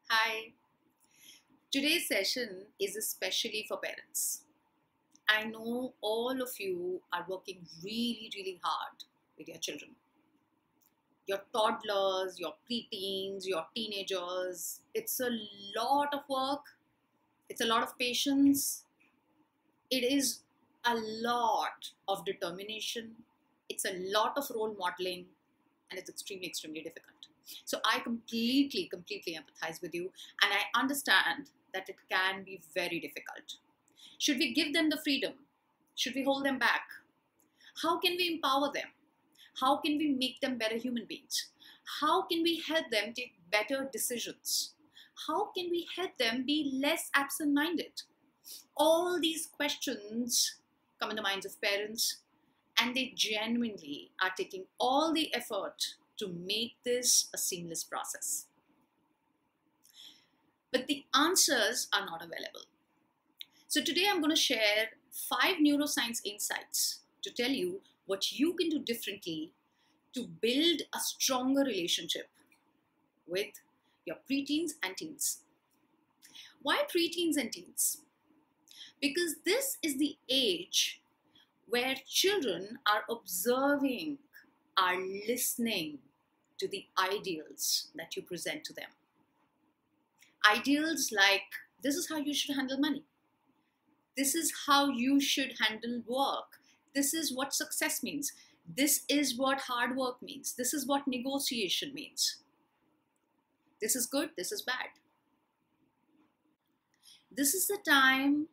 Hi. Today's session is especially for parents. I know all of you are working really hard with your children. Your toddlers, your preteens, your teenagers. It's a lot of work. It's a lot of patience. It is a lot of determination. It's a lot of role modeling, and it's extremely difficult. So I completely empathize with you, and I understand that it can be very difficult. Should we give them the freedom? Should we hold them back? How can we empower them? How can we make them better human beings? How can we help them take better decisions? How can we help them be less absent-minded? All these questions come in the minds of parents, and they genuinely are taking all the effort to make this a seamless process. But the answers are not available. So today I'm going to share 5 neuroscience insights to tell you what you can do differently to build a stronger relationship with your preteens and teens. Why preteens and teens? Because this is the age where children are observing, are listening to the ideals that you present to them. Ideals like, this is how you should handle money. This is how you should handle work. This is what success means. This is what hard work means. This is what negotiation means. This is good, this is bad. This is the time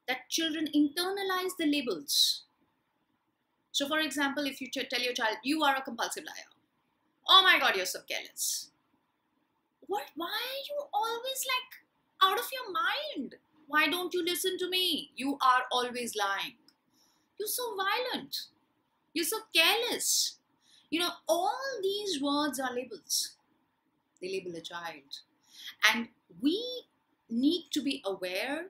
that children internalize the labels. So for example, if you tell your child, you are a compulsive liar. Oh my God, you're so careless. What? Why are you always like out of your mind? Why don't you listen to me? You are always lying. You're so violent. You're so careless. You know, all these words are labels. They label a child. And we need to be aware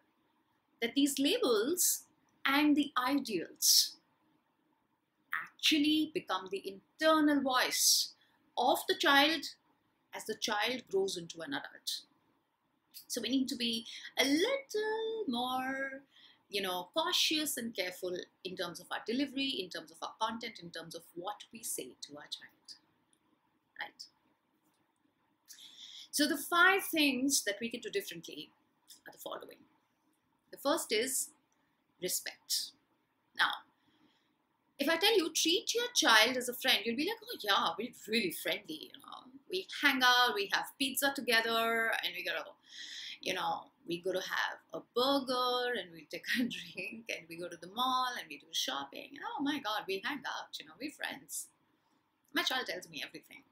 that these labels and the ideals actually become the internal voice of the child as the child grows into an adult. So we need to be a little more, cautious and careful in terms of our delivery, in terms of our content, in terms of what we say to our child, right? So the 5 things that we can do differently are the following. The first is respect. Now, if I tell you, treat your child as a friend, you'll be like, oh yeah, we're really friendly, We hang out, we have pizza together, and we go to have a burger, and we take a drink, and we go to the mall, and we do shopping. And oh my God, we hang out, we're friends. My child tells me everything.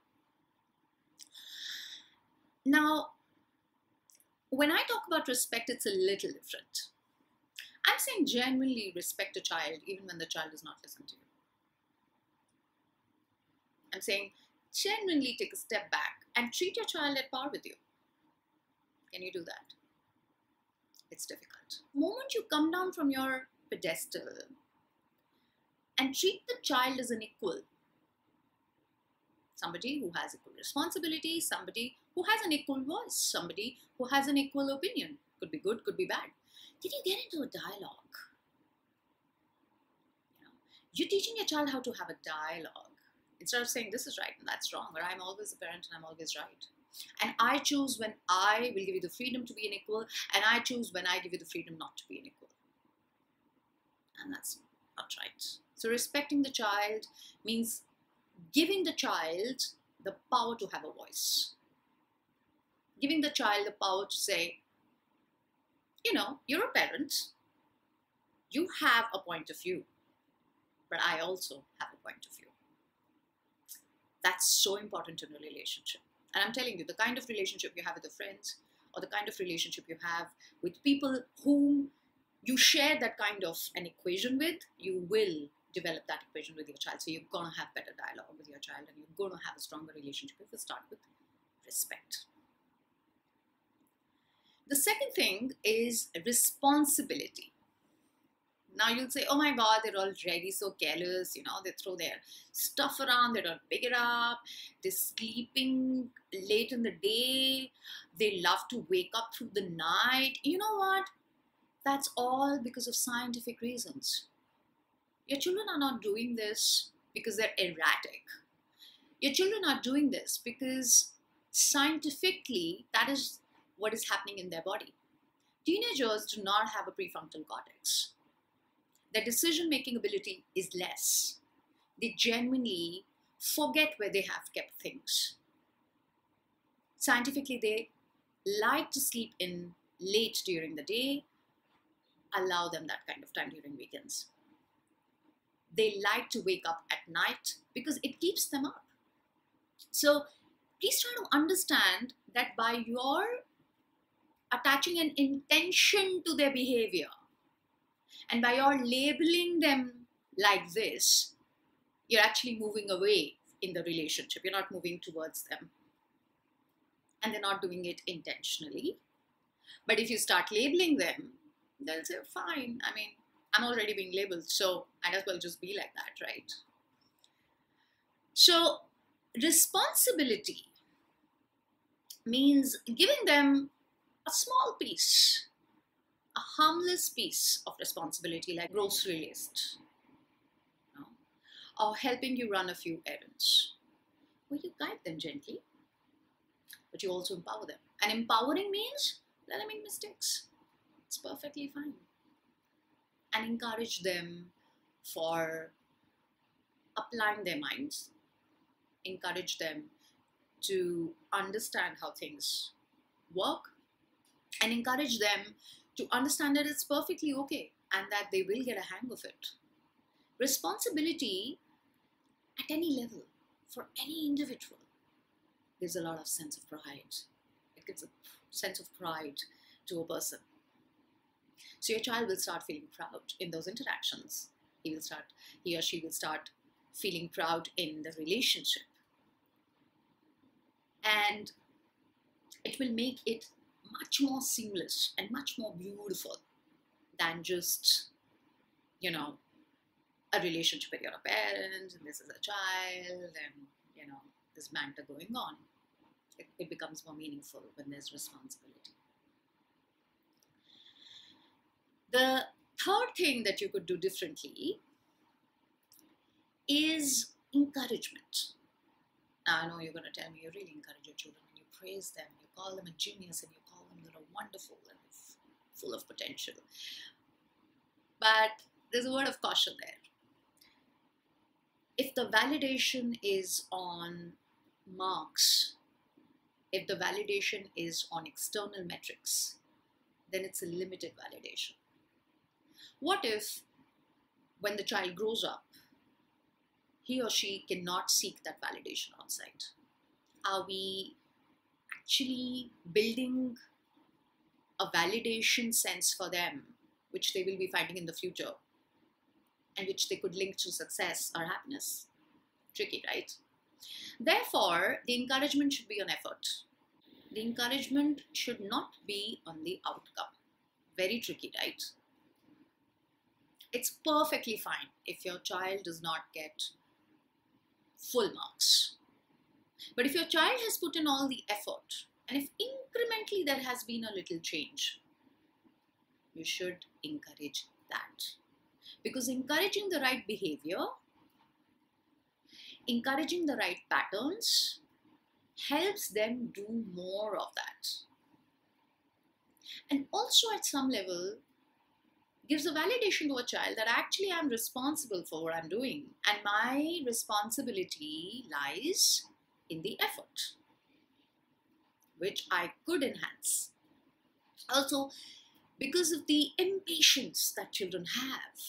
Now, when I talk about respect, it's a little different. I'm saying genuinely respect a child even when the child does not listen to you. I'm saying genuinely take a step back and treat your child at par with you. Can you do that? It's difficult. The moment you come down from your pedestal and treat the child as an equal, somebody who has equal responsibility, somebody who has an equal voice, somebody who has an equal opinion, could be good, could be bad. Then you get into a dialogue. You're teaching your child how to have a dialogue instead of saying this is right and that's wrong, or I'm always a parent and I'm always right. And I choose when I will give you the freedom to be an equal, and I choose when I give you the freedom not to be an equal. And that's not right. So respecting the child means giving the child the power to have a voice. Giving the child the power to say, you're a parent. You have a point of view, but I also have a point of view. That's so important in a relationship. And I'm telling you, the kind of relationship you have with your friends, or the kind of relationship you have with people whom you share that kind of an equation with, you will develop that equation with your child. So you're going to have better dialogue with your child, and you're going to have a stronger relationship if you start with respect. The second thing is responsibility. Now you'll say, oh my God, they're already so careless, they throw their stuff around, they don't pick it up, they're sleeping late in the day, They love to wake up through the night. You know what? That's all because of scientific reasons. Your children are not doing this because they're erratic. Your children are doing this because scientifically that is what is happening in their body. Teenagers do not have a prefrontal cortex. Their decision-making ability is less. They genuinely forget where they have kept things. Scientifically, they like to sleep in late during the day. Allow them that kind of time during weekends. They like to wake up at night because it keeps them up. So please try to understand that by your attaching an intention to their behavior and by your labeling them like this, you're actually moving away in the relationship. You're not moving towards them. And they're not doing it intentionally. But if you start labeling them, they'll say, fine, I mean, I'm already being labeled, so might as well just be like that, right? So responsibility means giving them a small piece, a harmless piece of responsibility, like grocery list, you know, or helping you run a few errands, where you guide them gently, but you also empower them. And empowering means let them make mistakes. It's perfectly fine. And encourage them for applying their minds. Encourage them to understand how things work. And encourage them to understand that it's perfectly okay and that they will get a hang of it. Responsibility at any level, for any individual, gives a lot of sense of pride. It gives a sense of pride to a person. So your child will start feeling proud in those interactions. He or she will start feeling proud in the relationship. And it will make it much more seamless and much more beautiful than just, you know, a relationship where you're a parent and this is a child and, you know, this banter going on. It becomes more meaningful when there's responsibility. The third thing that you could do differently is encouragement. Now, I know you're going to tell me you really encourage your children and you praise them, you call them a genius and you call them they're wonderful and full of potential. But there's a word of caution there. If the validation is on marks, if the validation is on external metrics, then it's a limited validation. What if, when the child grows up, he or she cannot seek that validation outside? Are we actually building a validation sense for them, which they will be finding in the future, and which they could link to success or happiness? Tricky, right? Therefore, the encouragement should be on effort. The encouragement should not be on the outcome. Very tricky, right? It's perfectly fine if your child does not get full marks. But if your child has put in all the effort, and if incrementally there has been a little change, you should encourage that. Because encouraging the right behavior, encouraging the right patterns, helps them do more of that. And also at some level, gives a validation to a child that actually I'm responsible for what I'm doing. And my responsibility lies in the effort, which I could enhance. Also, because of the impatience that children have.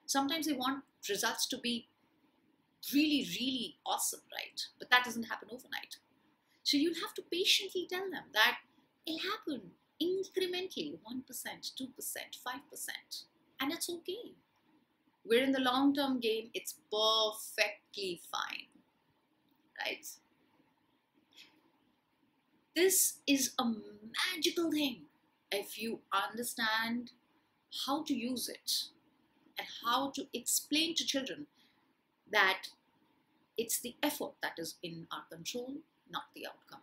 Sometimes they want results to be really, really awesome, right? But that doesn't happen overnight. So you'll have to patiently tell them that it'll happen incrementally, 1%, 2%, 5%. And it's okay. We're in the long-term game. It's perfectly fine, right? This is a magical thing if you understand how to use it and how to explain to children that it's the effort that is in our control, not the outcome.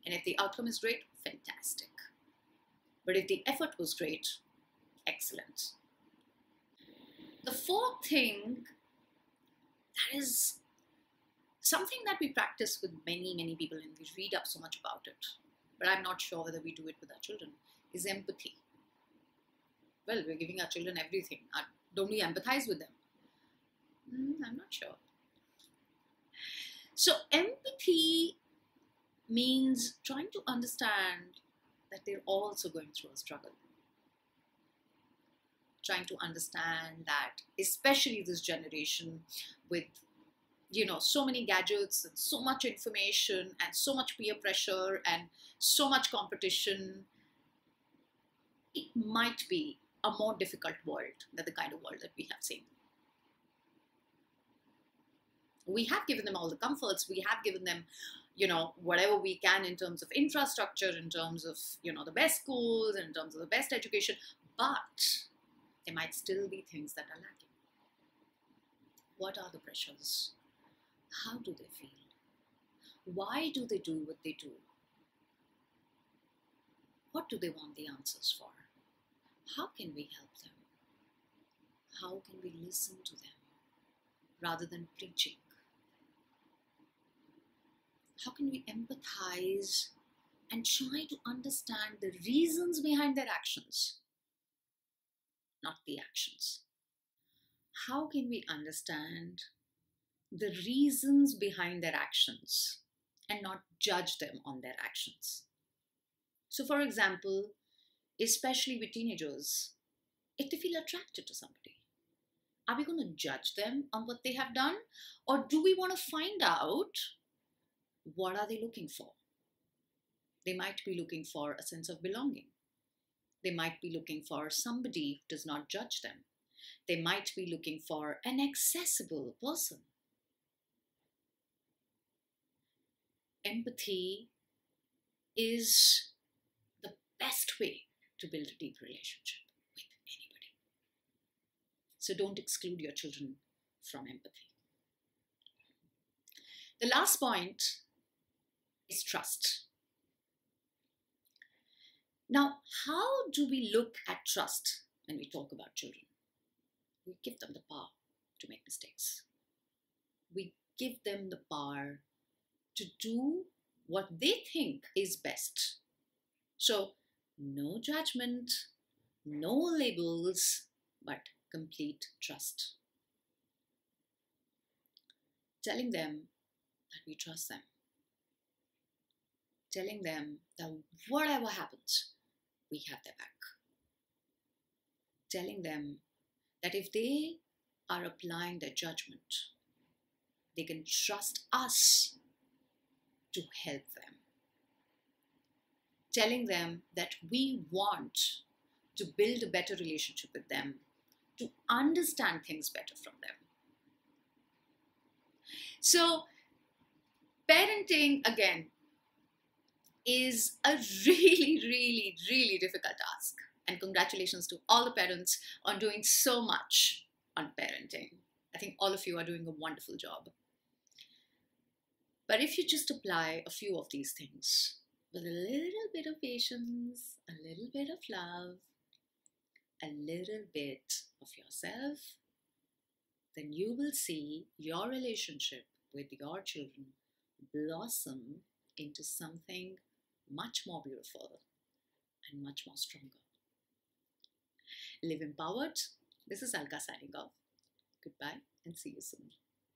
And if the outcome is great, fantastic. But if the effort was great, excellent. The fourth thing, that is something that we practice with many people, and we read up so much about it, but I'm not sure whether we do it with our children, is empathy. Well, we're giving our children everything. Don't we empathize with them? I'm not sure. So empathy means trying to understand that they're also going through a struggle. Trying to understand that, especially this generation with, so many gadgets and so much information and so much peer pressure and so much competition, it might be a more difficult world than the kind of world that we have seen. We have given them all the comforts. We have given them, whatever we can in terms of infrastructure, in terms of, the best schools, in terms of the best education. But there might still be things that are lacking. What are the pressures? How do they feel? Why do they do what they do? What do they want the answers for? How can we help them? How can we listen to them rather than preaching? How can we empathize and try to understand the reasons behind their actions, not the actions? How can we understand the reasons behind their actions and not judge them on their actions? So, for example, especially with teenagers, if they feel attracted to somebody, are we going to judge them on what they have done? Or do we want to find out what are they looking for? They might be looking for a sense of belonging. They might be looking for somebody who does not judge them. They might be looking for an accessible person. Empathy is the best way to build a deep relationship with anybody. So don't exclude your children from empathy. The last point is trust. Now, how do we look at trust when we talk about children? We give them the power to make mistakes. We give them the power to do what they think is best. So, no judgment, no labels, but complete trust. Telling them that we trust them. Telling them that whatever happens, we have their back. Telling them that if they are applying their judgment, they can trust us to help them. Telling them that we want to build a better relationship with them, to understand things better from them. So, parenting, again, is a really difficult task. And congratulations to all the parents on doing so much on parenting. I think all of you are doing a wonderful job. But if you just apply a few of these things with a little bit of patience, a little bit of love, a little bit of yourself, then you will see your relationship with your children blossom into something much more beautiful and much more stronger. Live empowered. This is Alka signing off. Goodbye and see you soon.